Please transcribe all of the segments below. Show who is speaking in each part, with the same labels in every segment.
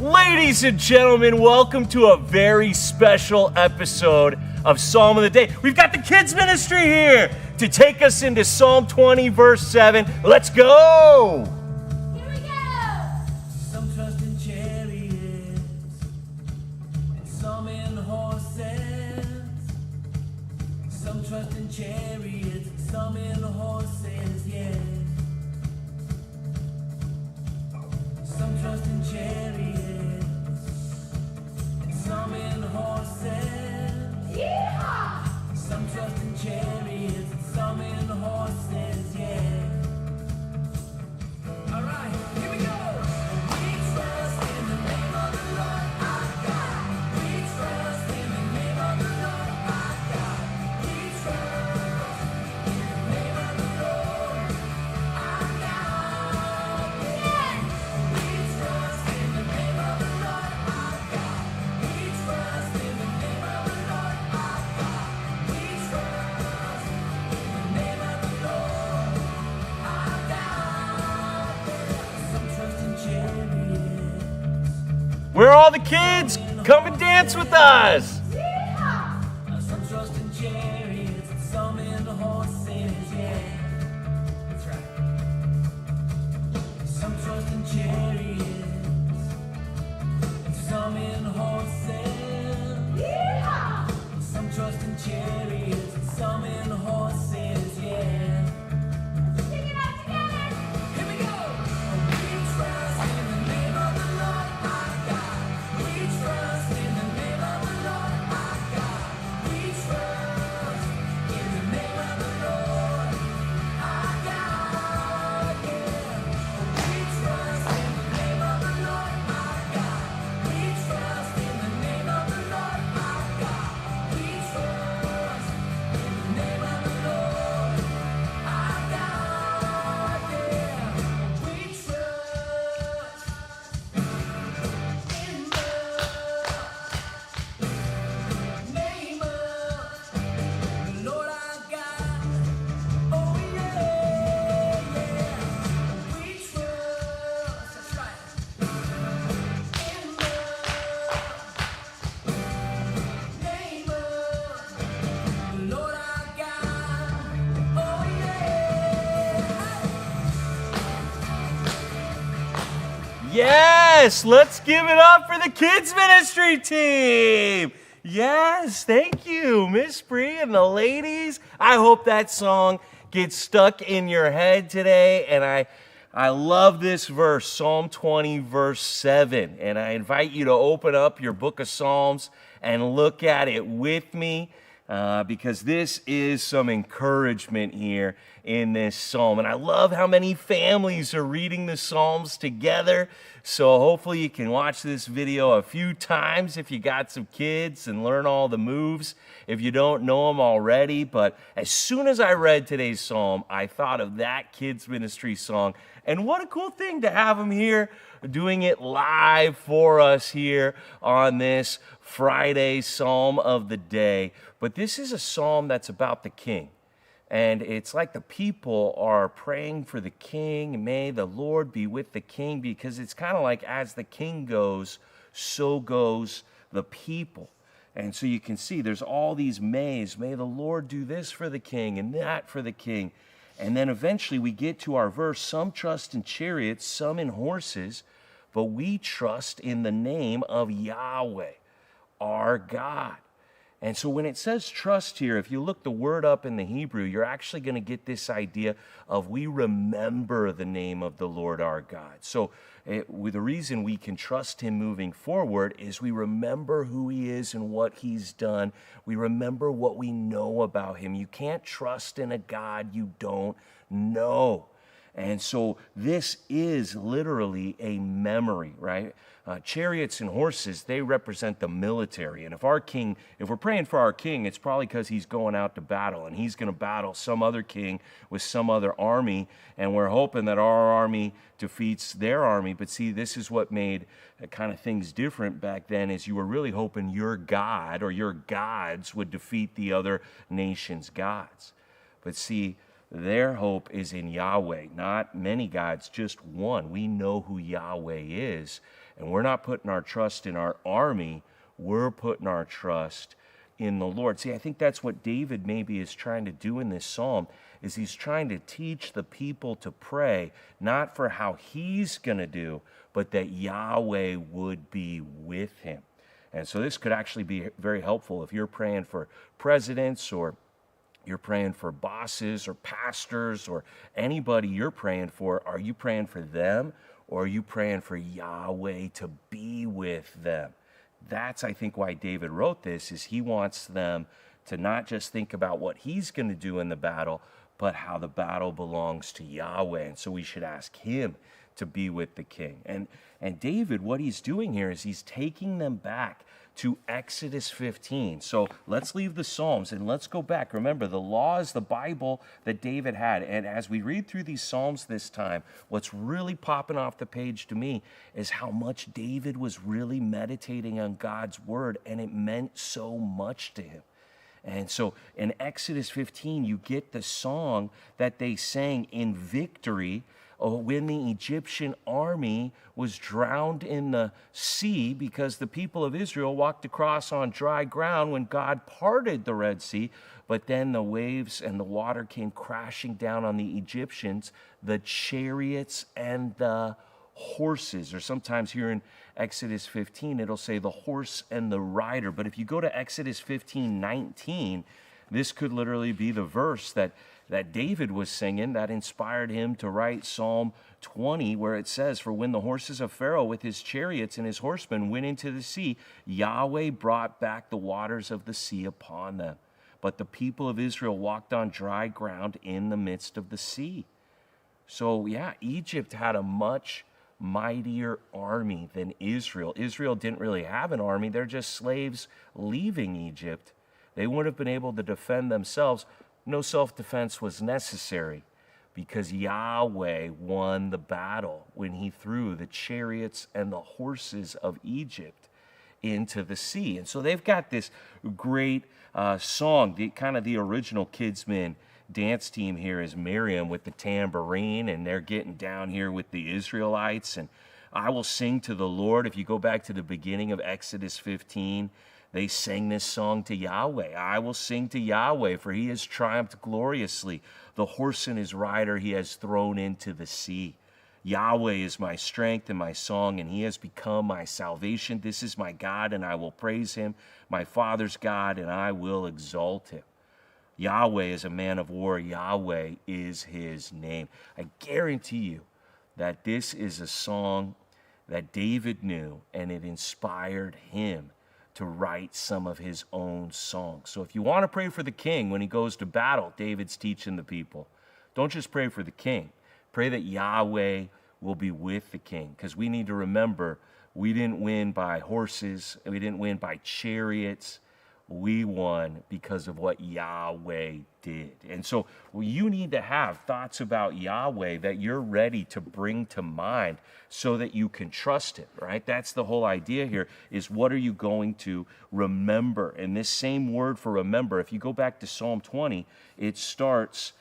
Speaker 1: Ladies and gentlemen, welcome to a very special episode of Psalm of the Day. We've got the kids ministry here to take us into Psalm 20, verse 7. Let's go!
Speaker 2: Here we go! Some trust in chariots, and some in horses. Some trust in chariots, and some in horses, yeah. Some trust in chariots, and some in horses. Yeah! Some trust in chariots, and some in horses, yeah. All right, here we go. We trust in the name of the Lord our God. We trust in the name of the Lord our God. We trust in the name of the Lord our God. Yeah. We trust in the name of the Lord our God. We trust in the name of the Lord our God. We trust in the name of the Lord our God. Some trust in chariots.
Speaker 1: Where are all the kids? Come and dance with us!
Speaker 2: Some trust in chariots and some in horses, yeah. That's right. Some trust in chariots and some in horses. Yeah. Some trust in chariots and some in horses, yeah. Sing it out together. Here we go. We trust in the name of the Lord our God. We trust in the name of the Lord our God. We trust in the name of the Lord our God. Yeah. We trust in the name of the Lord our God. We trust in the name of the Lord our God. We trust in the name of the Lord our God. Yeah. We trust in the name of the Lord our God. Oh yeah, yeah. We trust. That's right. In the name of the Lord our God. Oh yeah.
Speaker 1: Yes, let's give it up for the kids ministry team. Yes, thank you, Miss Bree and the ladies. I hope that song gets stuck in your head today. And I love this verse, Psalm 20, verse 7. And I invite you to open up your book of Psalms and look at it with me. Because this is some encouragement here in this psalm. And I love how many families are reading the Psalms together. So hopefully you can watch this video a few times if you got some kids and learn all the moves if you don't know them already. But as soon as I read today's psalm, I thought of that kids ministry song. And what a cool thing to have them here doing it live for us here on this Friday Psalm of the Day. But this is a psalm that's about the king. And it's like the people are praying for the king. May the Lord be with the king, because it's kind of like as the king goes, so goes the people. And so you can see there's all these mays. May the Lord do this for the king and that for the king. And then eventually we get to our verse, some trust in chariots, some in horses, but we trust in the name of Yahweh, our God. And so when it says trust here, if you look the word up in the Hebrew, you're actually going to get this idea of we remember the name of the Lord our God. So the reason we can trust him moving forward is we remember who he is and what he's done. We remember what we know about him. You can't trust in a God you don't know. And so this is literally a memory, right? Chariots and horses, they represent the military. And if we're praying for our king, it's probably because he's going out to battle, and he's going to battle some other king with some other army, and we're hoping that our army defeats their army. But see, this is what made kind of things different back then, is you were really hoping your God or your gods would defeat the other nation's gods. But see, their hope is in Yahweh, not many gods, just one. We know who Yahweh is. And we're not putting our trust in our army, we're putting our trust in the Lord. See, I think that's what David maybe is trying to do in this psalm, is he's trying to teach the people to pray, not for how he's going to do, but that Yahweh would be with him. And so this could actually be very helpful if you're praying for presidents, or you're praying for bosses or pastors or anybody you're praying for. Are you praying for them, or are you praying for Yahweh to be with them? That's, I think, why David wrote this, is he wants them to not just think about what he's going to do in the battle, but how the battle belongs to Yahweh. And so we should ask him to be with the king. And David, what he's doing here is he's taking them back to Exodus 15. So let's leave the Psalms and let's go back. Remember, the law is the Bible that David had. And as we read through these Psalms this time, what's really popping off the page to me is how much David was really meditating on God's word, and it meant so much to him. And so in Exodus 15, you get the song that they sang in victory when the Egyptian army was drowned in the sea, because the people of Israel walked across on dry ground when God parted the Red Sea. But then the waves and the water came crashing down on the Egyptians, the chariots and the horses. Or sometimes here in Exodus 15, it'll say the horse and the rider. But if you go to Exodus 15:19, this could literally be the verse that David was singing that inspired him to write Psalm 20, where it says, "For when the horses of Pharaoh with his chariots and his horsemen went into the sea, Yahweh brought back the waters of the sea upon them. But the people of Israel walked on dry ground in the midst of the sea." So yeah, Egypt had a much mightier army than Israel. Israel didn't really have an army. They're just slaves leaving Egypt. They wouldn't have been able to defend themselves. No self-defense was necessary, because Yahweh won the battle when he threw the chariots and the horses of Egypt into the sea. And so they've got this great song. The original Kidsmen dance team here is Miriam with the tambourine, and they're getting down here with the Israelites. And I will sing to the Lord. If you go back to the beginning of Exodus 15, they sang this song to Yahweh. I will sing to Yahweh, for he has triumphed gloriously. The horse and his rider he has thrown into the sea. Yahweh is my strength and my song, and he has become my salvation. This is my God, and I will praise him, my father's God, and I will exalt him. Yahweh is a man of war. Yahweh is his name. I guarantee you that this is a song that David knew, and it inspired him to write some of his own songs. So if you want to pray for the king when he goes to battle, David's teaching the people, don't just pray for the king. Pray that Yahweh will be with the king, because we need to remember we didn't win by horses. We didn't win by chariots. We won because of what Yahweh did. And so you need to have thoughts about Yahweh that you're ready to bring to mind so that you can trust him, right? That's the whole idea here, is what are you going to remember? And this same word for remember, if you go back to Psalm 20, it starts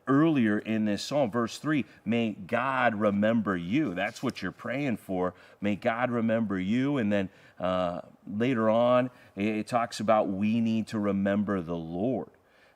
Speaker 1: earlier in this psalm, verse 3, may God remember you. That's what you're praying for. May God remember you. And then later on, it talks about we need to remember the Lord.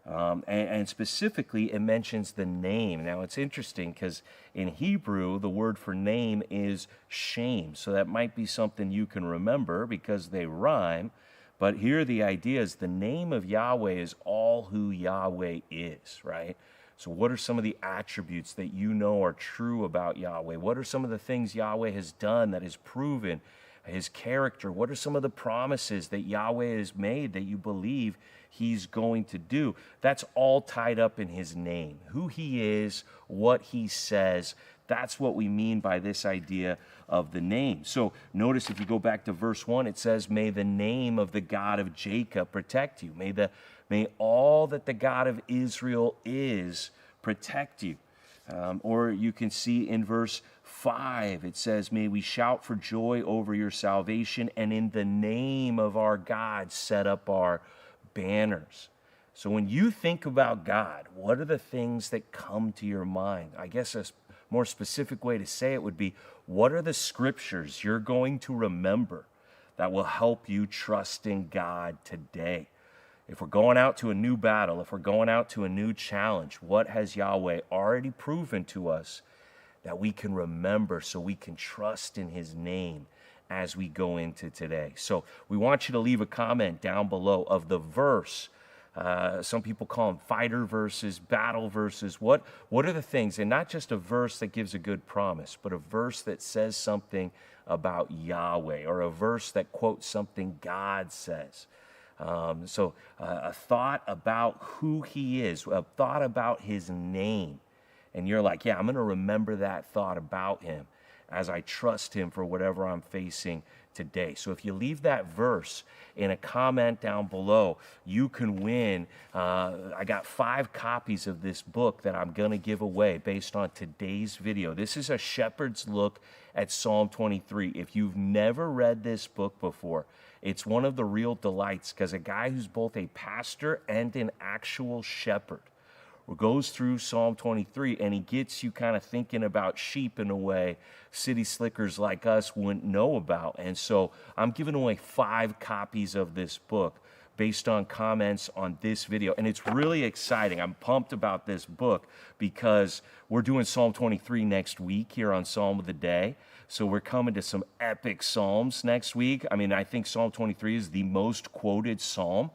Speaker 1: And specifically, it mentions the name. Now, it's interesting because in Hebrew, the word for name is shame. So that might be something you can remember because they rhyme. But here the idea is the name of Yahweh is all who Yahweh is, right? So what are some of the attributes that you know are true about Yahweh? What are some of the things Yahweh has done that has proven his character? What are some of the promises that Yahweh has made that you believe he's going to do? That's all tied up in his name. Who he is, what he says. That's what we mean by this idea of the name. So notice if you go back to verse 1, it says, may the name of the God of Jacob protect you. May all that the God of Israel is protect you. Or you can see in verse 5, it says, may we shout for joy over your salvation, and in the name of our God set up our banners. So when you think about God, what are the things that come to your mind? I guess more specific way to say it would be, what are the scriptures you're going to remember that will help you trust in God today? If we're going out to a new battle, if we're going out to a new challenge, what has Yahweh already proven to us that we can remember so we can trust in his name as we go into today? So we want you to leave a comment down below of the verse. Some people call them fighter verses, battle verses. What are the things, and not just a verse that gives a good promise, but a verse that says something about Yahweh, or a verse that quotes something God says. So a thought about who he is, a thought about his name. And you're like, yeah, I'm going to remember that thought about him as I trust him for whatever I'm facing today. So if you leave that verse in a comment down below, you can win. I got 5 copies of this book that I'm going to give away based on today's video. This is a shepherd's look at Psalm 23. If you've never read this book before, it's one of the real delights, because a guy who's both a pastor and an actual shepherd goes through Psalm 23, and he gets you kind of thinking about sheep in a way city slickers like us wouldn't know about. And so I'm giving away 5 copies of this book based on comments on this video. And it's really exciting. I'm pumped about this book because we're doing Psalm 23 next week here on Psalm of the Day. So we're coming to some epic Psalms next week. I mean, I think Psalm 23 is the most quoted Psalm.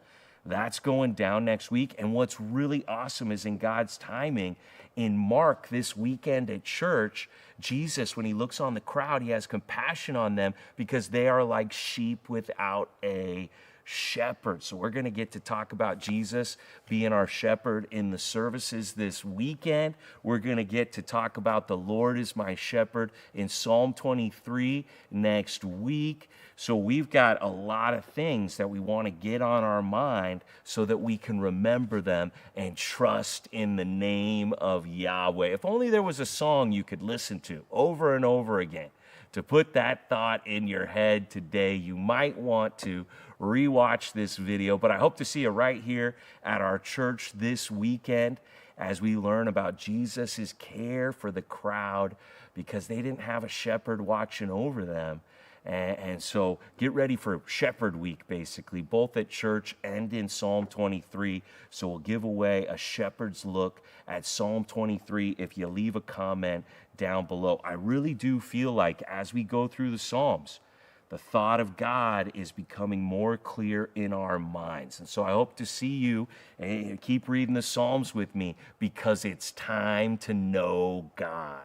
Speaker 1: That's going down next week. And what's really awesome is, in God's timing, in Mark this weekend at church, Jesus, when he looks on the crowd, he has compassion on them because they are like sheep without a shepherd. So we're going to get to talk about Jesus being our shepherd in the services this weekend. We're going to get to talk about the Lord is my shepherd in Psalm 23 next week. So we've got a lot of things that we want to get on our mind so that we can remember them and trust in the name of Yahweh. If only there was a song you could listen to over and over again to put that thought in your head today. You might want to rewatch this video, but I hope to see you right here at our church this weekend as we learn about Jesus' care for the crowd, because they didn't have a shepherd watching over them. And so get ready for Shepherd Week, basically, both at church and in Psalm 23. So we'll give away a shepherd's look at Psalm 23 if you leave a comment down below. I really do feel like as we go through the Psalms, the thought of God is becoming more clear in our minds. And so I hope to see you and keep reading the Psalms with me, because it's time to know God.